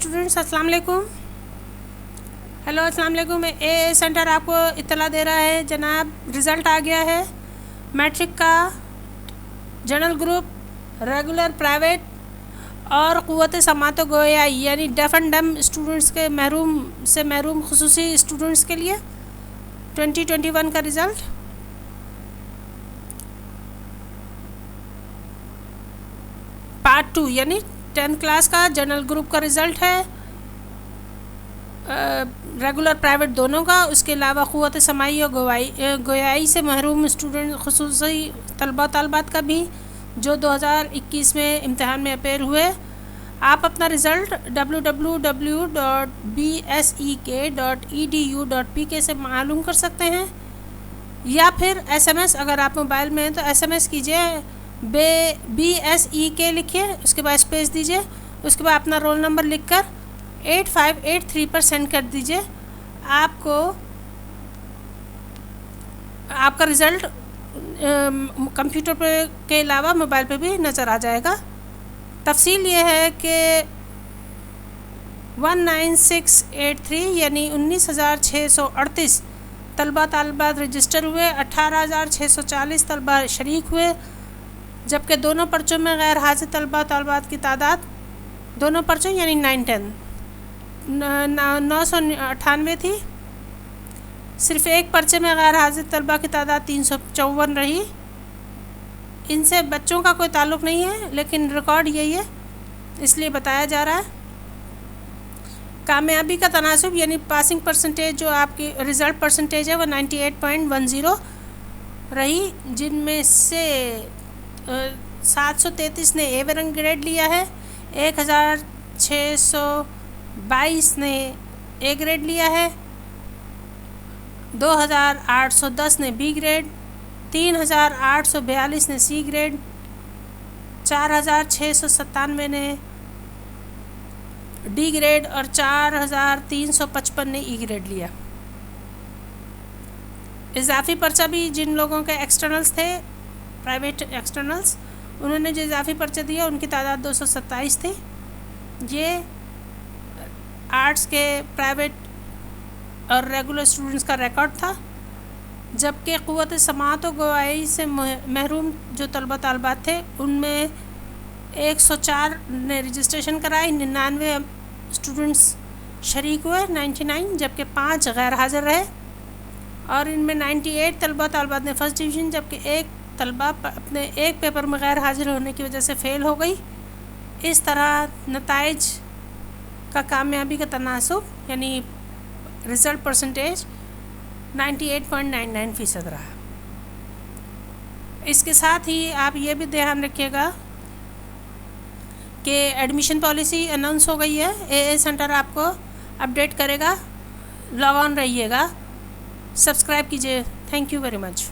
Students, अस्सलाम वालेकुम। Hello, अस्सलाम वालेकुम। ए सेंटर आपको इत्तला दे रहा है जनाब, रिज़ल्ट आ गया है मैट्रिक का। जनरल ग्रुप, रेगुलर, प्राइवेट और क़ुव्वत समात गोयाई यानी डेफ एंड डम स्टूडेंट्स के महरूम खुसूसी स्टूडेंट्स के लिए 2021 का रिज़ल्ट। पार्ट 2 यानी 10th क्लास का जनरल ग्रुप का रिज़ल्ट है, रेगुलर प्राइवेट दोनों का। उसके अलावा क़ुव्वत समाई और गोयाई से महरूम स्टूडेंट खुसूसी तलबा तलबात का भी, जो 2021 में इम्तहान में अपेयर हुए। आप अपना रिज़ल्ट www.bsek.edu.pk से मालूम कर सकते हैं, या फिर SMS, अगर आप मोबाइल में हैं तो SMS कीजिए, BSEK लिखिए, उसके बाद स्पेस दीजिए, उसके बाद अपना रोल नंबर लिखकर 8583 पर सेंड कर दीजिए। आपको आपका रिज़ल्ट कंप्यूटर पे के अलावा मोबाइल पे भी नज़र आ जाएगा। तफसील ये है कि 19683 यानी 19,638 तलबा तालिबात रजिस्टर हुए, 18,640 तलबा शरीक हुए, जबकि दोनों पर्चों में गैर हाजिर तलबा तालिबात की तादाद, दोनों पर्चों यानी 910 998 थी। सिर्फ एक पर्चे में गैर हाजिर तलबा की तादाद 354 रही। इनसे बच्चों का कोई ताल्लुक़ नहीं है, लेकिन रिकॉर्ड यही है इसलिए बताया जा रहा है। कामयाबी का तनासुब यानी पासिंग परसेंटेज, जो आपकी रिज़ल्ट परसेंटेज है, वो 98.10 रही, जिनमें से 733 ने ए रंग ग्रेड लिया है, 1622 ने ए ग्रेड लिया है, 2810 ने बी ग्रेड, 3842 ने सी ग्रेड, 4697 ने डी ग्रेड और 4355 ने ई ग्रेड लिया। इजाफ़ी पर्चा भी जिन लोगों के एक्सटर्नल्स थे, प्राइवेट एक्सटर्नल्स, उन्होंने जो इजाफ़ी पर्चा दिया उनकी तादाद 227 थी। ये आर्ट्स के प्राइवेट और रेगुलर स्टूडेंट्स का रिकॉर्ड था, जबकि क़ुव्वत समात और गोयाई से महरूम जो तलबा तालिबात थे, उनमें 104 ने रजिस्ट्रेशन कराई, 99 स्टूडेंट्स शरीक हुए, 99, जबकि 5 गैर हाज़िर रहे, और इनमें 98 तलबा तालिबात ने फ़र्स्ट डिवीज़न, जबकि एक तलबा अपने एक पेपर में गैर हाज़िर होने की वजह से फ़ेल हो गई। इस तरह नताइज का कामयाबी का तनासुब यानी रिज़ल्ट परसेंटेज 98.99% रहा। इसके साथ ही आप ये भी ध्यान रखिएगा कि एडमिशन पॉलिसी अनाउंस हो गई है। ए सेंटर आपको अपडेट करेगा, लॉग ऑन रहिएगा, सब्सक्राइब कीजिए। Thank you very much.